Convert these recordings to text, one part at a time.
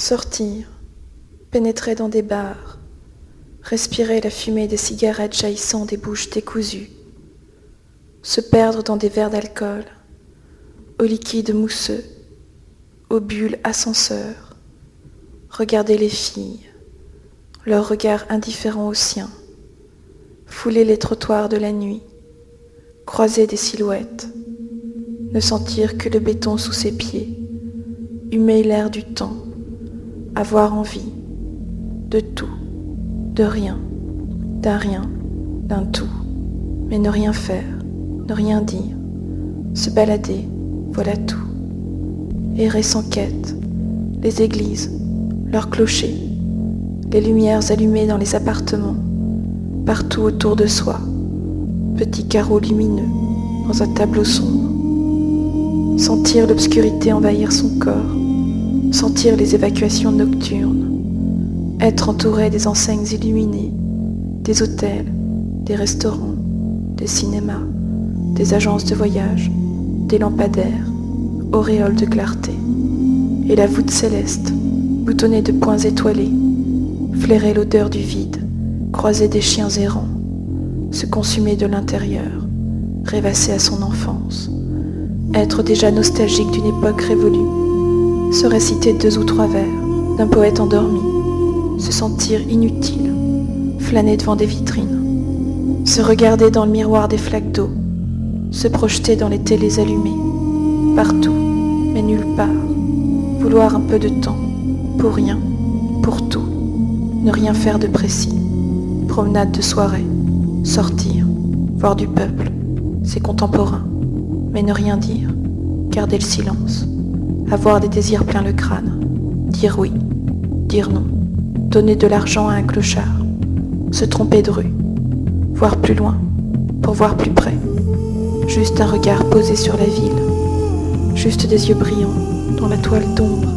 Sortir, pénétrer dans des bars, respirer la fumée des cigarettes jaillissant des bouches décousues, se perdre dans des verres d'alcool, au liquide mousseux, aux bulles ascenseurs, regarder les filles, leur regard indifférent au sien, fouler les trottoirs de la nuit, croiser des silhouettes, ne sentir que le béton sous ses pieds, humer l'air du temps, avoir envie de tout, de rien, d'un tout, mais ne rien faire, ne rien dire, se balader, voilà tout. Errer sans quête, les églises, leurs clochers, les lumières allumées dans les appartements, partout autour de soi, petits carreaux lumineux dans un tableau sombre. Sentir l'obscurité envahir son corps, sentir les évacuations nocturnes, être entouré des enseignes illuminées, des hôtels, des restaurants, des cinémas, des agences de voyage, des lampadaires, auréoles de clarté, et la voûte céleste, boutonnée de points étoilés, flairer l'odeur du vide, croiser des chiens errants, se consumer de l'intérieur, rêvasser à son enfance, être déjà nostalgique d'une époque révolue, se réciter 2 ou 3 vers d'un poète endormi, se sentir inutile, flâner devant des vitrines, se regarder dans le miroir des flaques d'eau, se projeter dans les télés allumées, partout, mais nulle part, vouloir un peu de temps, pour rien, pour tout, ne rien faire de précis, promenade de soirée, sortir, voir du peuple, ses contemporains, mais ne rien dire, garder le silence, avoir des désirs plein le crâne, dire oui, dire non, donner de l'argent à un clochard, se tromper de rue, voir plus loin, pour voir plus près, juste un regard posé sur la ville, juste des yeux brillants dans la toile d'ombre,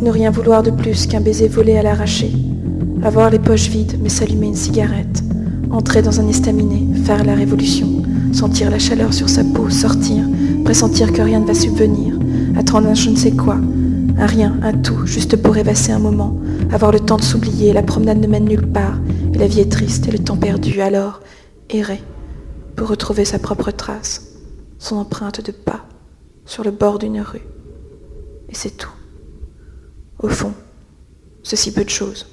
ne rien vouloir de plus qu'un baiser volé à l'arraché, avoir les poches vides mais s'allumer une cigarette, entrer dans un estaminet, faire la révolution, sentir la chaleur sur sa peau, sortir, pressentir que rien ne va subvenir, attendre un je ne sais quoi, un rien, un tout, juste pour rêvasser un moment, avoir le temps de s'oublier, la promenade ne mène nulle part, et la vie est triste et le temps perdu, alors errer, pour retrouver sa propre trace, son empreinte de pas, sur le bord d'une rue. Et c'est tout. Au fond, ceci peu de choses.